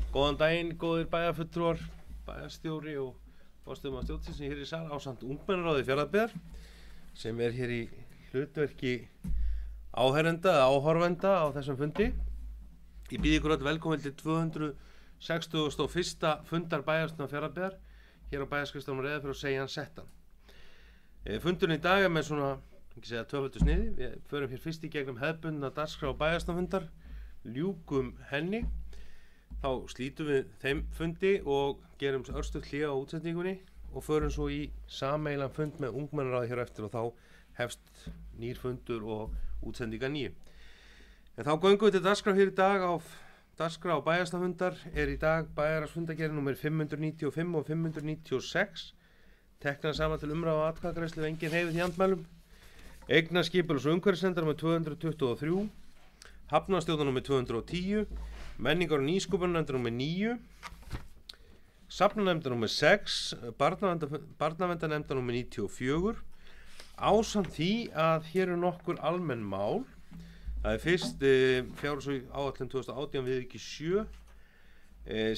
Góðan daginn, góðir bæjarfulltrúar, bæjarstjóri og forstöðumaður stjórnsins hér í sal ásamt ungmennaráði Fjarðabyggðar sem hér í hlutverki áheyrenda eða áhorfenda á þessum fundi. Ég býð ykkur öll velkomin til 261. fundar bæjarstjórnar Fjarðabyggðar hér á bæjarskrifstofunni Reyðarfirði og segjan settan. Fundurinn í dag með svona, ekki segja tvöföldu sniði. Við förum hér fyrst í gegnum hefðbundna dagskrá bæjarstjórnarfundar, ljúkum henni. Þá slítum við þeim fundi og gerum örstutt hlé á útsendingunni og förum svo í sameiginlegan fund með ungmennaráði hér eftir og þá hefst nýr fundur og útsendinga nýju. En þá göngum við til dagskrá hér í dag á dagskrá bæjarstjórnarfundar í dag bæjarráðsfundargerð númer 595 og 596 teknar saman til umræðu og atkvæðagreiðslu ef enginn hreyfir því andmælum. Eignaskipulags- og umhverfisnefndar númer 223, hafnarstjórnar númer 210, menningar- og nýsköpunarnefndar númer 9, safnanefndar númer 6, barnaverndarnefndar númer 94, ásamt því að hér nokkur almenn mál. Það fyrst fjárhagsáætlun 2018 viðauki 7,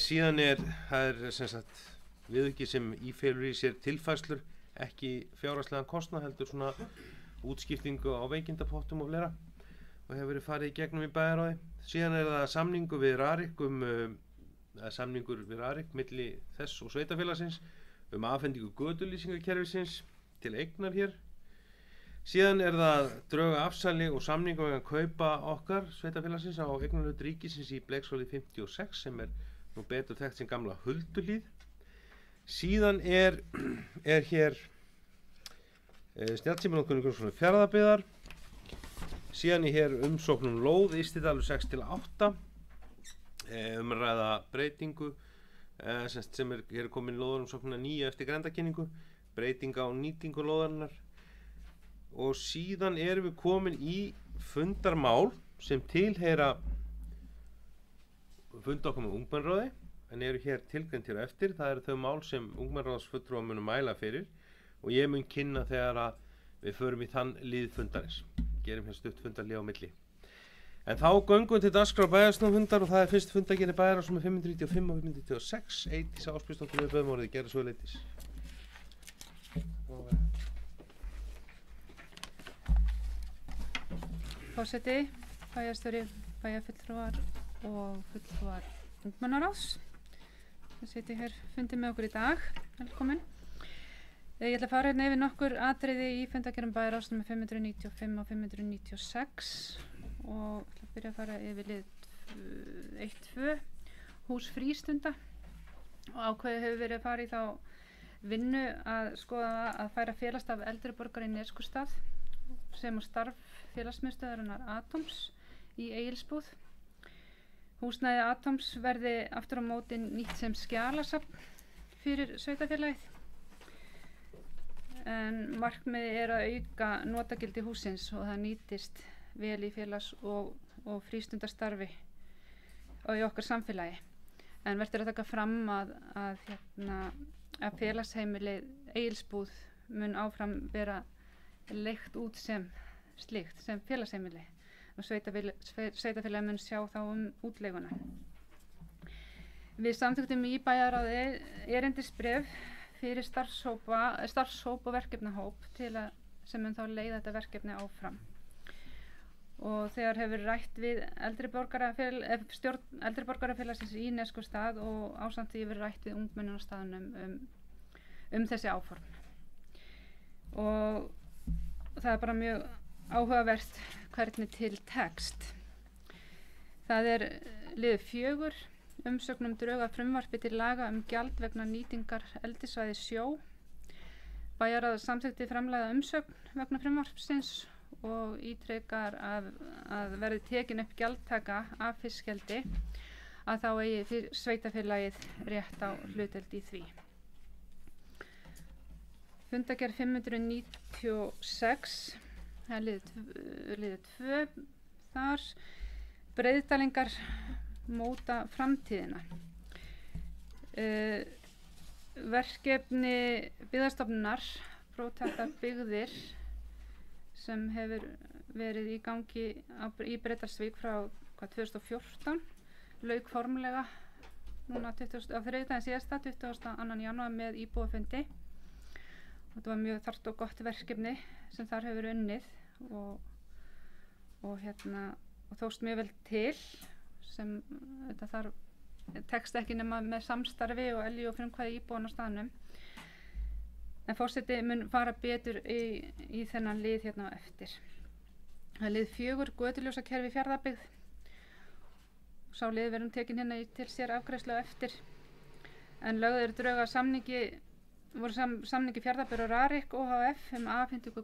síðan það sem sagt viðauki sem ífelur í sér tilfærslur, ekki fjárhagslegan kostnað heldur svona útskiptingu á veikindapottum og fleira og hefur verið farið í gegnum í bæjarráði. Síðan það samningur við Rarik milli þess og sveitafélagsins afhendingu götulýsingakerfisins til eignar hér. Síðan það drög að afsali og samningur vegna kaupa okkar sveitafélagsins á eignarhlut ríkisins í Bleikshóli 56 sem nú betur þekkt sem gamla Hulduhlíð. Síðan hér snjallsímanotkun Fjarðabyggðar. Síðan hér umsóknum lóð Ystidalur 6-8, ræða breytingu sem hér komin lóðarumsóknina 9 eftir grenndarkynningu, breytinga á nýtingu lóðarinnar. Og síðan við komin í fundarmál sem tilheyra funda okkur með ungmennaráði en hér tilgreind hér eftir. Það þau mál sem ungmennaráðsfulltrúar munu mæla fyrir og ég mun kynna þegar að við förum í þann lið fundarins. Gerum hér stutt fundarlið á milli. En þá göngum við til dagskrá bæjarstjórnarfundar og það fyrst fundargerð bæjarráðs númer 595 og 596. Eydís Ásbjörnsdóttir við böðum orðið, gerðu svo leitis. Forseti, bæjarstjóri, bæjarfulltrúar og fulltrúar ungmennaráðs. Það sitja hér fundið með okkur í dag. Velkomin. Ég ætla að fara hérna yfir nokkur atriði í fundargerðum bæjarráðs númer 595 og 596 og ætla að byrja að fara yfir lið 1-2 hús frístunda og ákveðið hefur verið að fara í þá vinnu að skoða að færa félagsstaf eldri borgara í Neskaupstað sem og starf félagsmiðstöðvarinnar Atoms í Egilsbúð. Húsnæði Atoms verði aftur á móti nýtt sem skjalasafn fyrir sveitafélagið. En markmiðið að auka notagildi hússins og það nýtist vel í félags- og frístundastarfi og í okkar samfélagi. En vert að taka fram að félagsheimilið Egilsbúð mun áfram vera leigt út sem slíkt, sem félagsheimili og sveitafélagi mun sjá þá útleiguna. Við samþykktum í bæjarráði erindisbréf fyrir starfshóp og verkefnahóp sem mun þá leiða þetta verkefni áfram. Og þegar hefur rætt við stjórn eldri borgarafélagsins í Neskaupstað og ásamt því hefur rætt við ungmennina á staðnum þessi áform. Og það bara mjög áhugavert hvernig til tekst. Það liður 4. Umsögnum drög að frumvarpi til laga gjald vegna nýtingar eldissvæðis sjó. Bæjarráð samþykkti framlagða umsögn vegna frumvarpsins og ítrekar að verði tekin upp gjaldtaka af fiskeldi að þá eigi sveitafélagið rétt á hlutdeild í því. Fundargerð 596, það liður 2 þar, Breiðdalingar móta framtíðina. Verkefni Byggðastofnunar, próftektar byggðir sem hefur verið í gangi í Breiðdalsvík frá 2014, lauk formlega núna á þriðjudaginn síðasta 22. janúar með íbúafundi og þetta var mjög þarft og gott verkefni sem þar hefur unnið og þóst mjög vel til sem þetta þar tekst ekki nema með samstarfi og elju og frumkvæði íbúan á staðnum. En forseti mun fara betur í þennan lið hérna á eftir. Það er lið 4, götuljósakerfi Fjarðabyggð. Sá lið verðum tekin hérna til sér afgreiðslu á eftir. En lögður drög að samningi Fjarðabyggðar og Rarik OHF afhendingu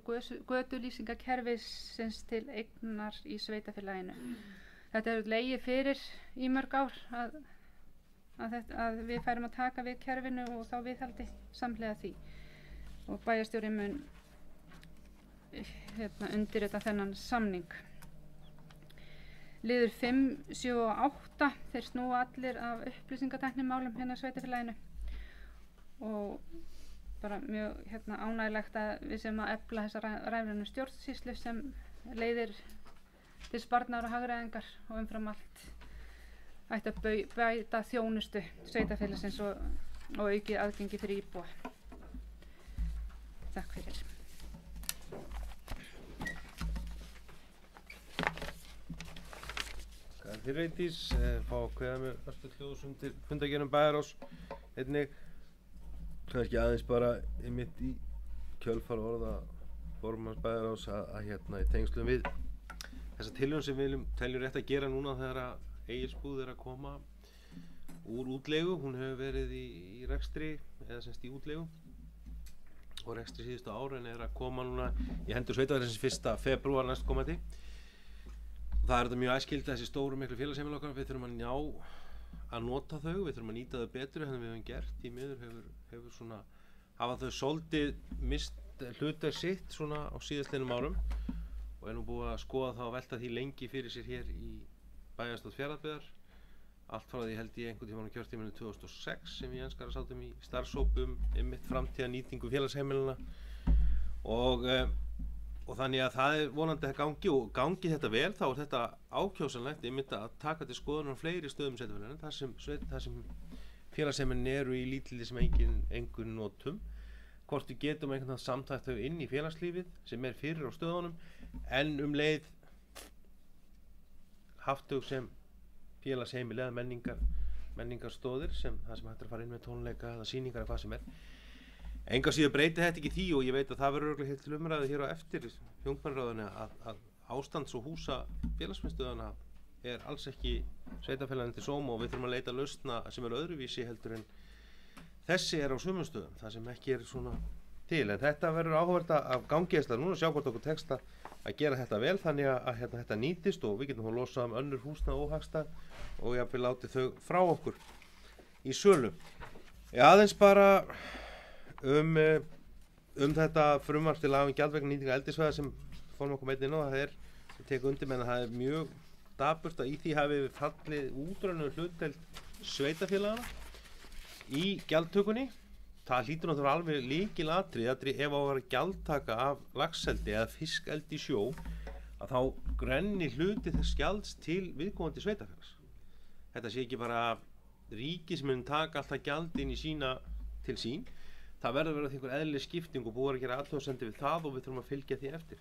götulýsingakerfisins til eignar í sveitafélaginu. Þetta hefur legið fyrir í mörg ár að við færum að taka við kerfinu og þá viðhaldi samhliða því. Og bæjarstjóri mun undirrita þennan samning. Liður 5, 7 og 8 þeir snúa allir af upplýsingatæknimálum hérna í sveitafélaginu og bara mjög ánægilegt að við séum að efla þessa rafrænu stjórnsýslu sem leiðir til sparnaðar og hagræðingar og umfram allt ætti að bæta þjónustu sveitafélagsins og aukið aðgengi fyrir íbúa. Takk fyrir. Þið Reyndís, fá að kveða með östu hljóðsundir fundagerðum Bæjarás einnig. Kannski aðeins bara einmitt í kjölfar orða formanns Bæjarás að í tengslum við þessa tilraun sem við teljum rétt að gera núna þegar að Egilsbúð er að koma úr útleigu. Hún hefur verið í rekstri eða semst í útleigu og rekstri síðustu ár en er að koma núna í hendur sveitafélagsins 1. febrúar næstkomandi. Það er þetta mjög æskilegt þessi stóru miklu félagsheimili okkar, við þurfum að ná að nota þau, við þurfum að nýta þau betur en við höfum gert. Því miður hefur svona hafa þau svolítið mist hlutverk sitt svona á síðastliðnum árum og er nú búið að skoða það og velta því lengi fyrir sér hér í bæjarstjórn Fjarðabyggðar. Allt frá því held ég einhvern tímann á kjörtímanu 2006 sem við Jens Garðar sátum í starfshópum einmitt framtíða nýtingu félagsheimilina og þannig að það er vonandi að gangi þetta vel þá er þetta ákjósanlegt einmitt að taka til skoðunar á fleiri stöðum í sveitarfélaginu þar sem félagsheimilin eru í lítilli sem engin notum. Hvort við getum einhvern veginn samtækt þau inn í félagslífið sem er fyrir á stöðunum en leið haft þau sem félagsheimili eða menningarstóðir það sem hægt er að fara inn með tónleika eða sýningar eða hvað sem er. Engu að síður breyti þetta ekki því og ég veit að það verður örugglega til umræðu hér á eftir þingmannaráðinu að ástands- og húsa félagsmiðstöðvanna er alls ekki sveitarfélaginu til sóma og við þurfum að leita lausna sem eru öðruvísi heldur en þessi er á sumum stöðum, það sem ekki er svona til. En þetta verður áhugavert að gangi þess núna og sjá hvort okkur tekst að gera þetta vel þannig að þetta nýtist og við getum að losa önnur húsnæði óhagstæð og jafnvel látið þau frá okkur í sölu. Aðeins bara þetta frumvarp til laga um gjald vegna nýtingar eldisvæða sem formann kom einnig inn á, ég tek undir með að það er mjög dapurt að í því hafi fallið útrænu hlutdeild sveitarfélagana í gjaldtökunni. Það hlýtur náttúrulega alveg lykilatriði ef á að vera gjaldtaka af laxeldi eða fiskeldi í sjó að þá grennir hluti þess gjalds til viðkomandi sveitarfélags. Þetta sé ekki bara ríki sem mun taka alltaf gjald inn í til sín. Það verður að vera einhver eðlileg skipting og búið að gera athugasemdir við það og við þurfum að fylgja því eftir.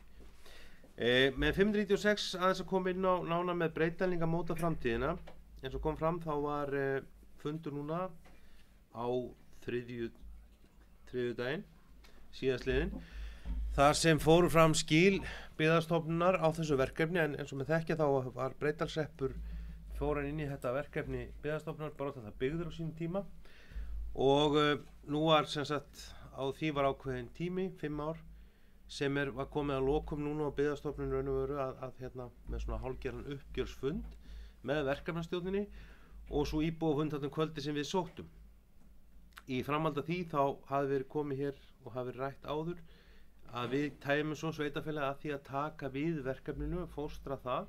Með 596 aðeins að koma inn á nána með breytalninga móta framtíðina. Eins og kom fram þá var fundur núna á þriðjudaginn síðastliðinn þar sem fóru fram skil Byggðastofnunar á þessu verkefni en eins og með þekkja þá var Breiðdalshreppur fóran inn í þetta verkefni Byggðastofnunar bara þetta byggður á sínum tíma og nú var sem sagt á því var ákveðin tími 5 ár sem var komið að lokum núna á Byggðastofnun raun og veru að með svona hálfgerðan uppgjörsfund með verkefnastjórninni og svo íbúafund þarna kvöldi sem við sóttum. Í framhaldi af því þá hafi verið komið hér og hafi verið rætt áður að við tæmum svo sveitarfélagi að því að taka við verkefninu, fóstra það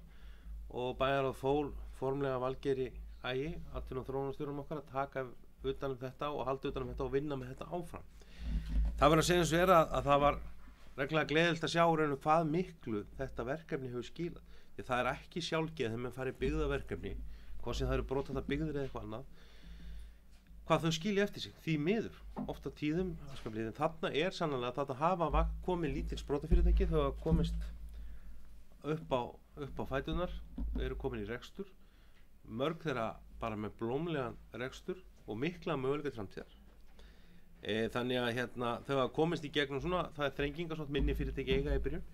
og bæjarráð fól formlega Valgeiri Ægi, atvinnu- og þróunarstjóranum okkar að taka utan þetta og halda utan þetta og vinna með þetta áfram. Það verður að segja eins og að það var reglulega gleðilegt að sjá raunum hvað miklu þetta verkefni hefur skilað. Því það er ekki sjálfgefið þegar maður farið byggðaverkefni, hvort sem það eru brotthættar byggðir eða eitthvað annað, hvað þau skilja eftir sig, því miður oft á tíðum, þarna sannlega að þetta hafa komið lítil sprotafyrirtæki, þau hafa komist upp á fætunar, eru komin í rekstur, mörg þeirra bara með blómlegan rekstur og mikla möguleika til framtíðar. Þannig að þau hafa komist í gegnum svona, það þrengingar svona minni fyrirtæki eiga í byrjun,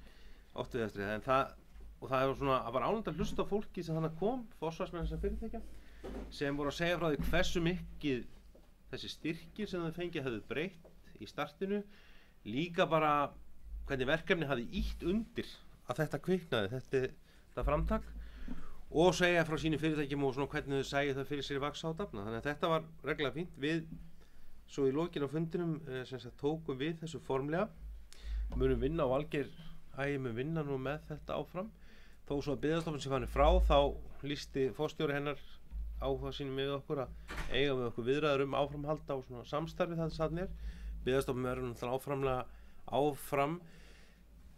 oft við eftir það, og það er svona, að var ánægt að hlusta á fólki sem þannig kom, forsvarsmenn þessar fyrirtækja, sem voru að segja frá því hversu mikið þessi styrkir sem þau fengið hefðu breytt í startinu, líka bara hvernig verkefni hafði ýtt undir að þetta kviknaði, þetta framtak, og segja frá sínu fyrirtækjum og svona hvernig þau segja þau fyrir sér í vaxa og dafna. Þannig að þetta var reglulega fínt. Við, svo í lokin á fundinum, tókum við þessu formlega, munum vinna á Valgeir mun vinna nú með þetta áfram. Þó svo að Byggðastofnun sem fann frá, þá lýsti forstjóri hennar áhuga sínum með okkur að eiga með okkur viðræður áframhalda og svona samstarfi það þannig er. Byggðastofnun verður náttúrulega áfram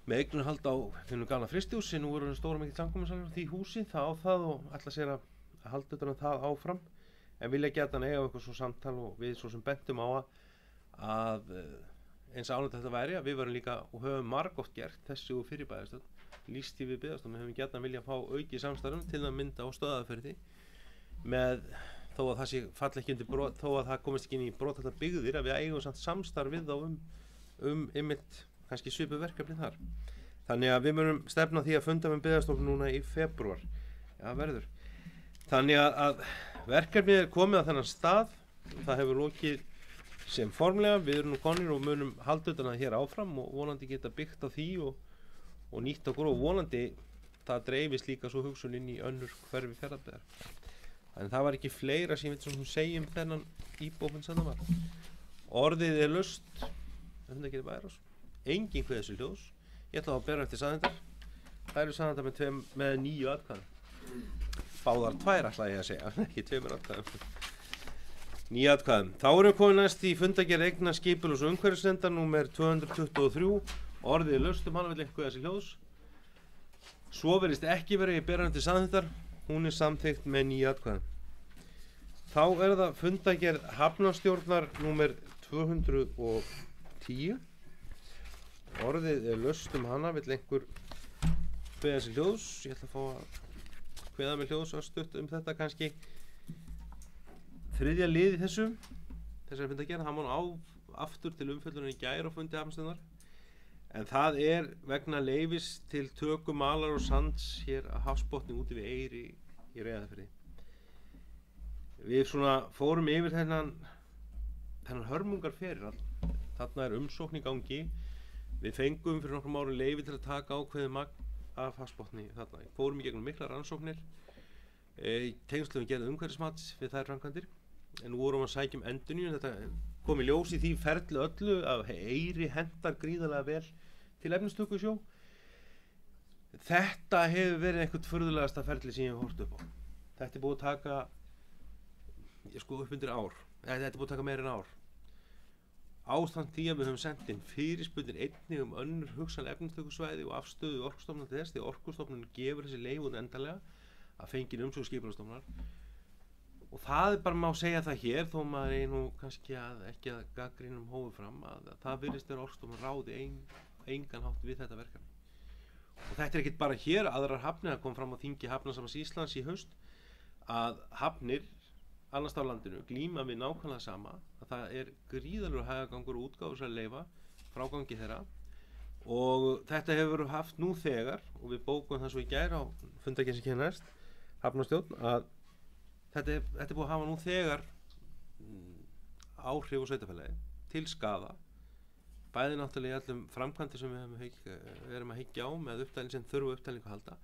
með eignarhald á þennu gamla frystihúsi, nú eru stóra mikið samkomusalur því húsi, það á það og ætla sér að halda utan það áfram, en vilja gjarnan eiga eitthvað svo samtal og við svo sem bentum á að eins ánægt þetta væri að við varum líka og höfum margoft gert þessu og fyrir Bæjarstöð, lýst því við Byggðastofnun, höfum gjarnan viljað fá aukið samstarfum til að mynda á stöðaferði með þó að það sé falli ekki undir brot, þó að það komist ekki inn í brothættar byggðir, að við eigum samt samstarf við þá einmitt kannski svipuð verkefni þar. Þannig að við munum stefna því að funda með Byggðastofnun núna í febrúar. Já, verður. Þannig að verkefnið er komið á þennan stað, það hefur lokið sem formlega, við erum nú konir og munum halda utan að hér áfram og vonandi geta byggt á því og nýtt okkur og vonandi það dreifist líka svo hugsun inn í önnur hverfi Fjarðabyggðar. En það var ekki fleira sem við segjum þennan íbófinn sem það var. Orðið er laust, Fundargerð Bæjarráðs, engin kveð þessu hljós. Ég ætla að bera eftir saðindar. Það eru saðindar með 9 atkvæðum. Báðar 2 ætla ég að segja, ekki 2 atkvæðum. 9 atkvæðum. Þá erum við komin næst í Fundargerð eigna skipulags- og umhverfisnefndar númer 223. Orðið er laust hana vill eitthvað þessi hljós. Svo verðist ekki verið ég bera eftir saðindar. Hún er samþykkt með 9 atkvæðum. Þá er það Fundargerð hafnarstjórnar númer 210. Orðið er laust hana, vill einhver kveða þessi hljós. Ég ætla að fá að kveða með hljós stutt þetta kannski. Þriðja lið í þessari fundargerð, það má aftur til umfjöllunar í gær á fundi hafnarstjórnar. En það er vegna leyfis til töku malar og sands hér að hafsbotni úti við Eyri í Reyðarfirði. Við svona fórum yfir þennan hörmungarferil. Þarna er umsókn í gangi. Við fengum fyrir nokkrum árum leyfi til að taka ákveðið magn af hafsbotni þarna. Fórum í gegnum miklar rannsóknir. Tengslum við gerð umhverfismats við þær framkvæmdir. En nú vorum við að sækja endurnýjun. Þetta kom í ljós í því ferli öllu að Eyri hentar gríðarlega vel til efnistöku sjó. Þetta hefur verið einhvert furðulegasta ferli sem ég hef hort upp á. Þetta er búið að taka upp undir ár. Þetta er búið að taka meira en ár. Ástand því að við höfum sendt inn fyrirspurnir einnig önnur hugsanlega efnistökusvæði og afstöðu Orkustofnunar til þess, því Orkustofnun gefur þessi leyfi endanlega að fengin umsókn Skipulagsstofnunar. Og það bara má segja það hér, þó maður er nú kannski ekki að gagnrýnum hófu fram, að það virðist vera Orkustofnun ráði engan hátt við þetta verkefni. Og þetta er ekkert bara hér, aðrar hafnir, það kom fram á þingi Hafnasambands Íslands í haust, að hafnir annars á landinu glíma við nákvæmlega sama, að það er gríðalegur hægagangur og útgáfusarleyfa frágangi þeirra, og þetta hefur verið haft nú þegar, og við bókum það svo í gær á fundargerð sem kemur næst, hafnarstjórn, að þetta er búið að hafa nú þegar áhrif á sveitarfélagi til skaða, bæði náttúrulega í allum framkvæmdi sem við erum að hyggja á með uppdælinn sem þurfa uppdælingu að halda,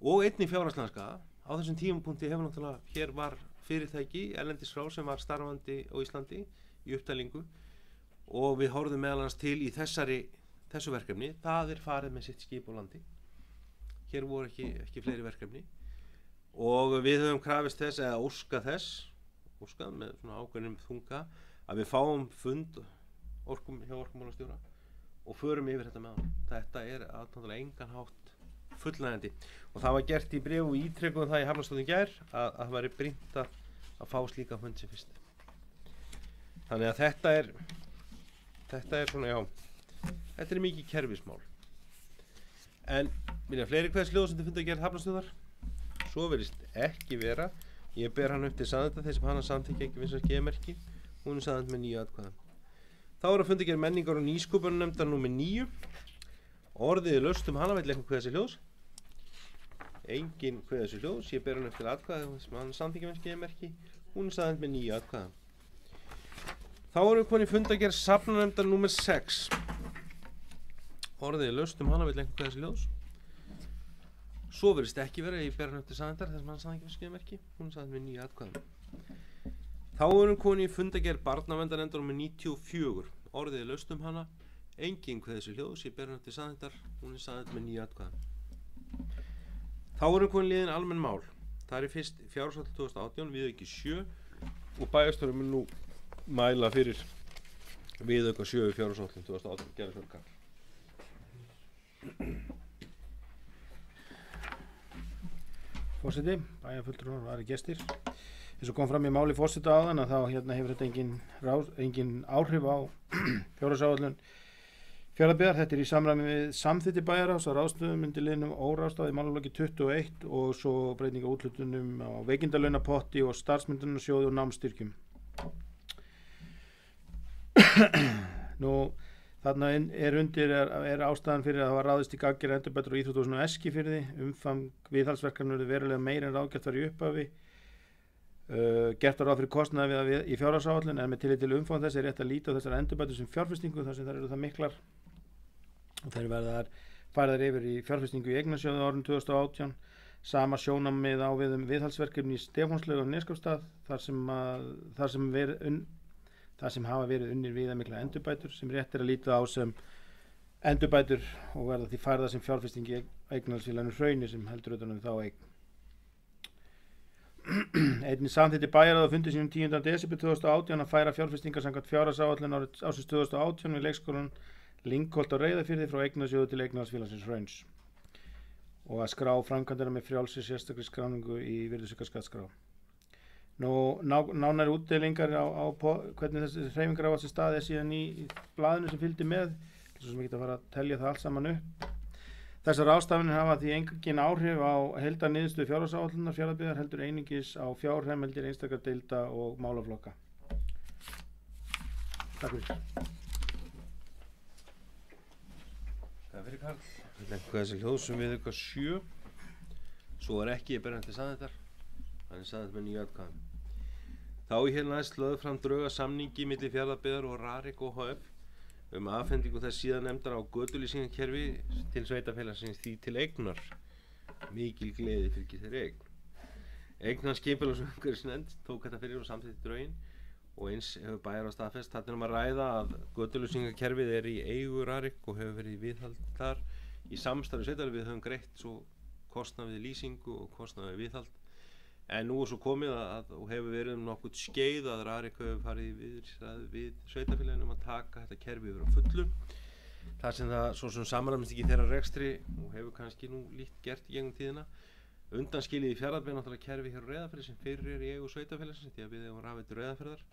og einnig fjárhagslegan skaða. Á þessum tímapunkti hefur náttúrulega, hér var fyrirtæki erlendis frá sem var starfandi á Íslandi í uppdælingu, og við horfðum meðal annars til í þessu verkefni. Það er farið með sitt skip á landi. Hér voru ekki fleiri verkefni, og við höfum krafist þess eða óskað með svona ákveðnum þunga að við fáum fund hjá orkumálastjóra og förum yfir þetta með hann. Þetta er náttúrulega engan hátt fullnægjandi, og það var gert í bréfi og ítrekkuðum það í Hafnarstjórn í gær að það væri brýnt að fá slíka fund sem fyrst. Þannig að þetta er svona, já, þetta er mikið kerfismál. En fleiri kveðsljóð sem þið fundagerð Hafnarstöðvar? Svo verðist ekki vera. Ég ber hann upp til saðenda þeir sem hana samþykja ekki vinsast G-merki. Hún er saðend með 9 atkvæðum. Þá er að fundagerð menningar og nýsköpunarnefndar númer 9. Orðið er laust hana, vill eitthvað kveða sér ljós? Engin kveða sér ljós. Ég ber hann upp til atkvæða þeir sem hana samþykja vinsast G-merki. Hún er saðend með 9 atkvæðum. Þá erum við konið fundagerð safnanefndar númer 6. Orðið er laust hana, vill eitthvað kveða sér ljós? Svo verðist ekki vera, ég ber hann upp til saðendar þess að hann saði ekki með skeiðmerki, hún saði með 9 atkvæðum. Þá erum konið í fundagerð barnaverndarnefndar með 94, orðið er laust hana, engin kveði þessu hljóðs, ég ber hann upp til saðendar, hún er saðend með 9 atkvæðum. Þá erum konið liðin almenn mál, það er fyrst fjárhagsáætlun 2018, viðauki 7 og bæjarstjórinn mun nú mæla fyrir viðauka 7 fjárhagsáætlun 2018, gerði svo kall. Forseti, bæjarfulltrúar og aðrir gestir. Eins og kom fram í máli forseta áðan að þá hefur þetta engin áhrif á fjárhagsáætlun Fjarðabyggðar. Þetta er í samræmi við samþykkt bæjarráðs á ráðstöfum undir liðnum óráðstafað í málaflokki 21 og svo breytinga úthlutunum á veikindalaunapotti og starfsmyndunarsjóði og námsstyrkjum. Þarna er ástæðan fyrir að það var ráðist í gagngera endurbætur á íþróttahúsinu á Eskifirði. Umfang viðhaldsverkefna verður verulega meira en ráðgert var í upphafi. Gert var ráð fyrir kostnaði í fjárhagsáætlun en með tilliti til umfang þess er rétt að líta á þessar endurbætur sem fjárfestingu þar sem þær eru það miklar. Og þær verða færðar yfir í fjárfestingu í eignasjóði á árinu 2018. Sama sjónarmið á við viðhaldsverkefni í Stefánslaug á Neskaupstað þar sem hafa verið unnir viðamiklar endurbætur sem rétt er að líta á sem endurbætur og verða því færða sem fjárfesting í eignarhaldsfélaginu Hrauni sem heldur utan um þá eign. Einnig samþykkti bæjarráð á fundi sínum 10. desember 2018 að færa fjárfestingar samkvæmt fjárhagsáætlun ársins 2018 við leikskólann Lyngholt á Reyðarfirði frá eignasjóði til eignarhaldsfélagsins Hrauns og að skrá framkvæmdina með frjálsri sérstakri skráningu í virðisaukaskattsskrá. Nánari útdeilingar á hvernig þessi hreyfingar á þessi staði er síðan í blaðinu sem fylgdi með, svo sem við getum að fara að telja það allt saman upp. Þessar ráðstafanir hafa því engin áhrif á heildarniðurstöðu fjárhagsáætlunar Fjarðabyggðar heldur einungis á fjárheimildir einstakra deilda og málaflokka. Takk fyrir. Takk fyrir Karl. Lengur þessi hljóðsum viðauka 7. Svo er ekki berandi saðendar. Hann er saðend með 9 atkvæðum. Þá er næst lögð fram drög að samningi milli Fjarðabyggðar og Rarik OHF afhendingu þess síðan nefndar á götulýsingakerfi til sveitarfélagsins því til eignar. Mikil gleði fylgir þeirri eign. Eignarskipulags- og umhverfisnefnd tók þetta fyrir og samþykkti drögin og eins hefur bæjarráð staðfest. Þarna er að ræða að götulýsingakerfið er í eigu Rarik og hefur verið í viðhald þar í samstarfi sveitarfélaga. Við höfum greitt svo kostnað við lýsingu og kostnað við viðhald. En nú er svo komið og hefur verið nokkurt skeið að Rarik hefur farið við sveitarfélaginu að taka þetta kerfi yfir á fullu. Það sem það svo sem samræmist ekki þeirra rekstri og hefur kannski nú lítt gert í gegnum tíðina. Undanskilið í Fjarðabyggð náttúrulega kerfi hér á Reyðarfirði sem fyrir er í eigu sveitarfélagsins því að við eigum rafveitu Reyðarfjarðar.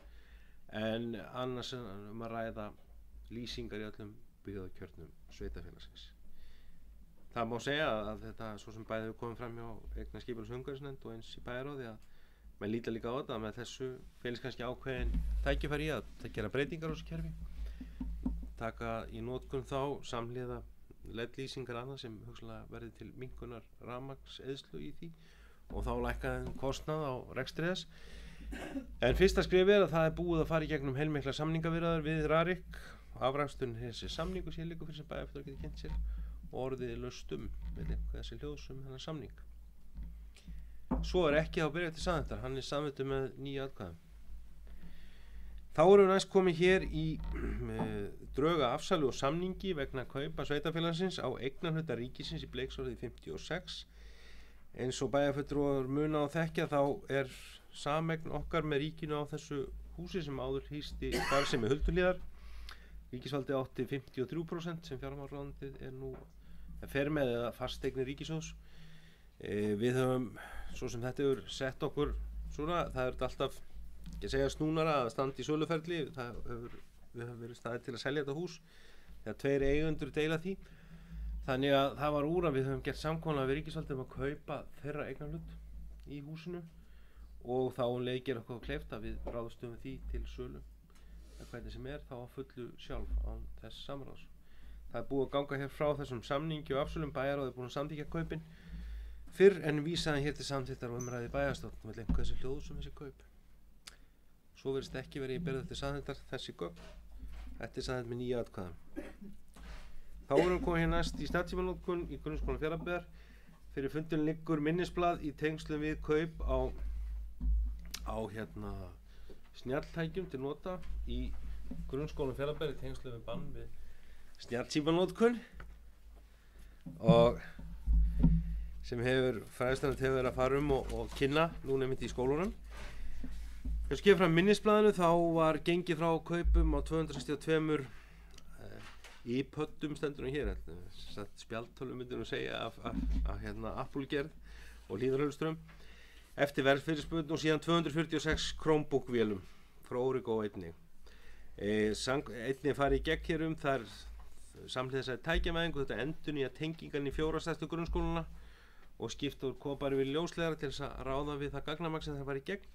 En annars að ræða lýsingar í öllum byggðakjörnum sveitarfélagsins. Það má segja að þetta svo sem bæði hefur komið fram hjá eignarskipulags- og umhverfisnefnd og eins í bæjarráði að menn líta líka á þetta að með þessu felist kannski ákveðin tækifæri í að gera breytingar á þessu kerfi, taka í notkun þá samhliða LED-lýsingar annað sem hugsanlega verði til minnkunar rafmagnseyðslu í því og þá lækkaði kostnað á rekstri þess. En fyrsta skrif er að það er búið að fara í gegnum heilmiklar samningaviðræður við Rarik. Afraksturinn þessi samningu sé líka fyrir sem bæjarfulltrúar geti kynnt sér. Orðið er laust með þessi hljóðsum þennan samning. Svo er ekki á byrja til saðendar, hann er samþykktur með 9 atkvæðum. Þá erum við næst komið hér í dröga afsali og samningi vegna kaupa sveitarfélagsins á eignarhluta ríkisins í Bleikshálsi 56. Eins og bæjarfulltrúar muna á þekkja þá er sameign okkar með ríkinu á þessu húsi sem áður hýsti starfsemi Hulduhlíðar. Ríkisvaldi átti 53% sem fjármálaráðuneytið er nú fer með eða fasteignir ríkissjóðs. Við höfum, svo sem þetta hefur sett okkur svona, það er alltaf ekki að segja snúnara að standa í söluferli, við höfum verið staðið til að selja þetta hús þegar 2 eigendur deila því, þannig að það var úr að við höfum gert samkomulag við ríkisvaldið að kaupa þeirra eignarhlut í húsinu og þá leikir okkur kleift að við ráðstöfum því til sölu eða hvernig sem þá að fullu sjálf án þess samráðs. Það er búið að ganga hér frá þessum samningi og afsölum, bæjarráð er búin að samþykkja kaupin fyrr en vísaði hér til samþykktar og umræði bæjarstjórn með lengur þessi hljóðsum þessi kaup. Svo verðist ekki verið í byrðað til samþykktar þessi gögn. Þetta er samþykkt með 9 atkvæðum. Þá erum við komið hér næst í snjallsímanotkun í Grunnskólanum Fjarðabyggðar. Fyrir fundin liggur minnisblað í tengslum við kaup á snjalltækjum til nota í Grunnskólanum Fjarðabyggðar í tengslum við bann við snjallsímanotkun og sem fræðslanefnd hefur verið að fara og kynna núna einmitt í skólunum. Þegar skefur fram minnisblaðinu þá var gengið frá kaupum á 262 iPodum stendur hér, spjaldtölum myndir nú segja af Apple-gerð og hlýðarhölström eftir verðsfyrirspurn og síðan 246 Chromebook-vélum frá Origo einnig. Einnig farið í gegn hér þar samhliða þessari tækjavæðingu, þetta endurnýja tengingan í 4 stærstu grunnskólana og skipta úr kopari við ljósleiðara til þess að ráða við það gagnamagn sem það farið í gegn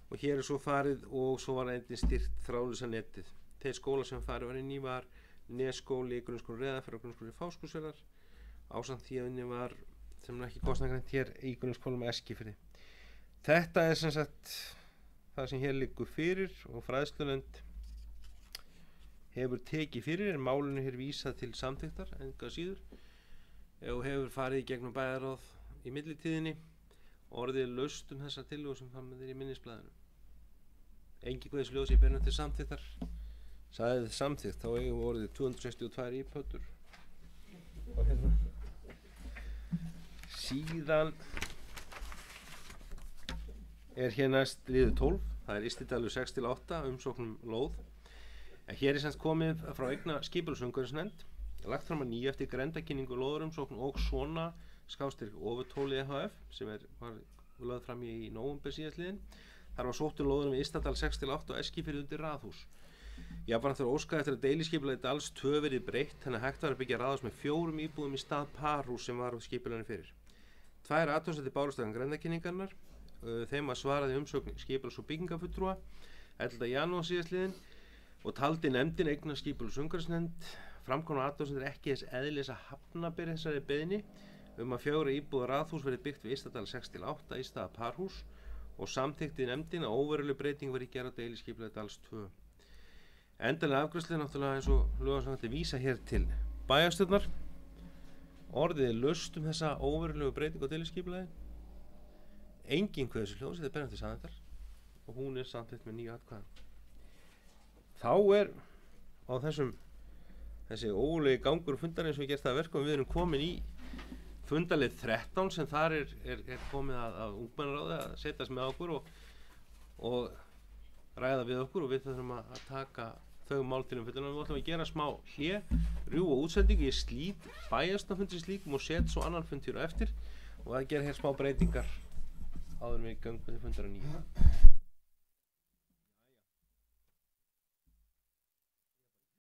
og hér svo farið og svo var einnig styrkt þráðlausa netið. Þeir skóla sem farið var inn í var Nesskóli, Grunnskóli Reyðarfjarðar og Grunnskóli Fáskrúðsfjarðar ásamt því að inni var sem ekki kostnaðargreint hér í Grunnskólanum Eskifirði. Þetta er sem sagt það sem hér liggur fyrir og fræðslunefnd hefur tekið fyrir, er málinu hér vísað til samþykktar enga síður og hefur farið í gegnum bæjarráð í millitíðinni og orðið laust þessa tillögu sem fram með þér í minnisblaðinu. Engi guðisljós í beinum til samþykktar sagði samþykkt, þá eigum við orðið 262 ípötur og síðan er hér næst liður 12, það er Ystadalur 6-8 umsóknum lóð. En hér er semst komið frá eigna skipulagsumhverfisnefnd, lagt fram að nýju eftir grenndarkynningu lóðarumsókn og svona / Ofutóli EHF sem var lögð fram í nóvember síðastliðinn. Þar var sótt lóðunum við Ystadal 6-8 og Eskifirði undir raðhús. Jafnframt var óskað eftir að deiliskipulagi Dals 2 verið breytt, þannig að hægt var að byggja raðhús með 4 íbúðum í stað parhús sem var skipulaginu fyrir. 2 athugasemdir bárust vegna grenndarkynningarinnar, þeim var svarað í umsókn skipulags- og byggingafulltrúa 11. janúar síðastliðinn og taldi nefndin eigna skipulagsumhverfisnefnd framkomnar athugasemdir ekki þess eðlis að hafna beri þessari beiðni að 4 íbúða raðhús verið byggt við Ystadal 6-8 í stað parhús og samþykkti nefndin að óveruleg breyting verið gerð á deiliskipulagi Dals 2. Endanlega afgreiðslu náttúrulega eins og lögum vísa hér til bæjarstjórnar. Orðið er laust þessa óverulegu breytingu á deiliskipulagi. Engin guðisljós, þetta er beinum til samþykktar og hún er samþykkt með 9 atkvæðum. Þá er á þessi ógurlegi gangur fundar eins og við gert það að verkum við erum komin í fundalið 13 sem þar er komið að ungmennaráði að setjast með okkur og ræða við okkur og við þurfum að taka þau mál til umfjöllunar. Við ætlum að gera smá hlé, rjúfa útsendingu, ég slít bæjarstjórnarfundi slíkum og set svo annan fund hér á eftir og að gera hér smá breytingar áður en við göngum til fundar á nýju.